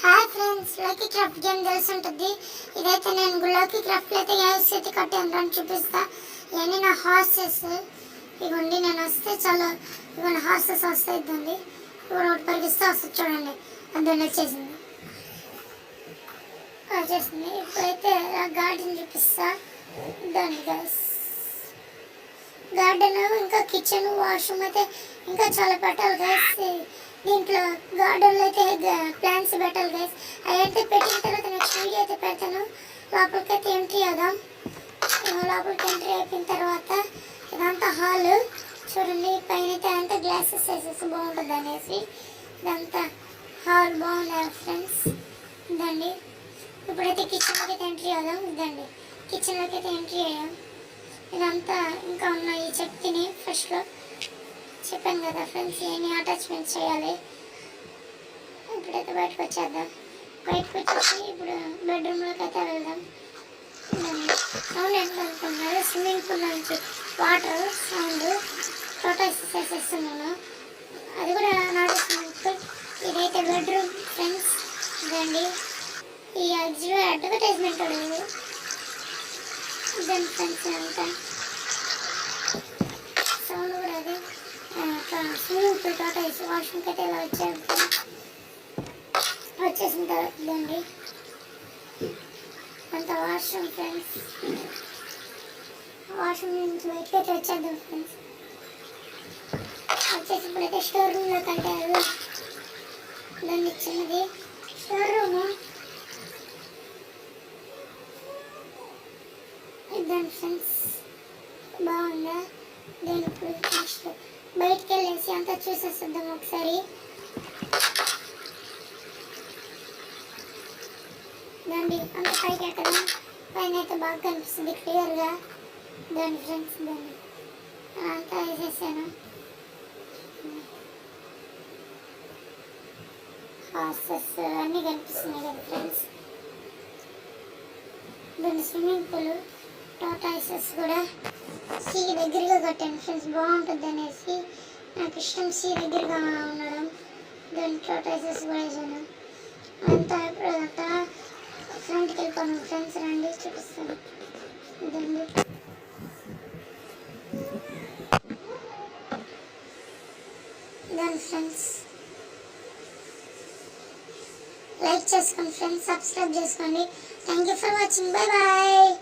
Hi friends, lucky craft game తెలిసి ఉంటుంది. ఇదైతే నేను లక్కీ క్రాఫ్ట్లో అయితే యాస్ అయితే కట్టాను అని చూపిస్తా. ఇవన్నీ నా హార్సెస్. ఇవ్వండి, నేను వస్తే చాలా ఇవన్నీ హార్సెస్ వస్తాయి. ఇద్దండి ఇప్పుడు ఒకటి పరిగిస్తే వస్తుంది. చూడండి, అందులో వచ్చేసింది. ఇప్పుడైతే గార్డెన్ చూపిస్తా. ఇద్దండి గైస్, గార్డెన్ ఇంకా కిచెన్ వాష్రూమ్ అయితే ఇంకా చాలా పెట్టాలి గైస్. దీంట్లో గార్డెన్లో అయితే ప్లాంట్స్ పెట్టాలి గైస్. అవైతే పెట్టిన తర్వాత నెక్స్ట్ వీడియో అయితే పెడతాను. లోపలికైతే ఎంట్రీ అవుదాం. లోపలికి ఎంట్రీ అయిపోయిన తర్వాత ఇదంతా హాల్ చూడండి. పైన అయితే అంతా గ్లాసెస్ వేసేసి బాగుంటుంది అనేసి ఇదంతా హాల్ బాగుంది ఫ్రెండ్స్. ఇదండి, ఇప్పుడైతే కిచెన్లోకి అయితే ఎంట్రీ అవుదాం. ఇదండి, కిచెన్లోకి అయితే ఎంట్రీ అయ్యాం. ఇదంతా ఇంకా ఉన్నాయి. చెప్తేనే ఫస్ట్లో చెప్పాను కదా ఫ్రెండ్స్, ఏమి అటాచ్మెంట్ చేయాలి. ఇప్పుడైతే బయటకు వచ్చేద్దాం. బయటకు వచ్చేసి ఇప్పుడు బెడ్రూమ్లోకి అయితే వెళ్దాం. సౌండ్ ఎంత అనుకున్నారు, స్విమ్మింగ్ పూల్ నుంచి వాటర్ సౌండ్ ప్రొటెక్ట్ చేసేస్తున్నాను. అది కూడా నాట్ స్విమ్మింగ్ పూల్. ఇదైతే బెడ్రూమ్ ఫ్రెండ్స్. ఇదండి, ఈ అడ్వర్టైజ్మెంట్ ఇదండి ఫ్రెండ్స్. అంతా సౌండ్ కూడా అది స్విమ్మింగ్ పూల్ టాటాయిస్ వాష్రూమ్కి అయితే ఇలా వచ్చేసిన తర్వాత ఇదండి అంత వాష్రూమ్ ఫ్రెండ్స్. వాష్రూమ్ నుంచి బయటకి అయితే వచ్చేద్దాం ఫ్రెండ్స్. వచ్చేసి ఇప్పుడైతే స్టోర్ రూమ్లో కంటారు. దాన్ని ఇచ్చినది స్టోర్ రూము. ఇద్దాం ఫ్రెండ్స్, బాగుందా? నేను ఇప్పుడు నెక్స్ట్ బయటికి వెళ్ళేసి అంతా చూసేస్తుందాం ఒకసారి. దాన్ని అంత పైకి ఎక్కడం పైన అయితే బాగా కనిపిస్తుంది క్లియర్గా. దాని ఫ్రెండ్స్, దాన్ని అంతా వేసేసాను. హార్సెస్ అన్నీ కనిపిస్తున్నాయి కదా ఫ్రెండ్స్. దాని స్విమ్మింగ్ పూల్ టాటాయిసెస్ కూడా సీ దగ్గరగా కట్టాను ఫ్రెండ్స్, బాగుంటుంది అనేసి. నాకు ఇష్టం సీ దగ్గరగా ఉండడం. దాని టాటాయిసెస్ కూడా వేసాను. అంతా ఇప్పుడంతా ఫ్రంట్కి వెళ్ళిపోయాను ఫ్రెండ్స్. రండి చూపిస్తాను. ఇదండి, దాని ఫ్రెండ్స్ లైక్ చేసుకోండి ఫ్రెండ్స్, సబ్స్క్రైబ్ చేసుకోండి. Thank you for watching. Bye bye.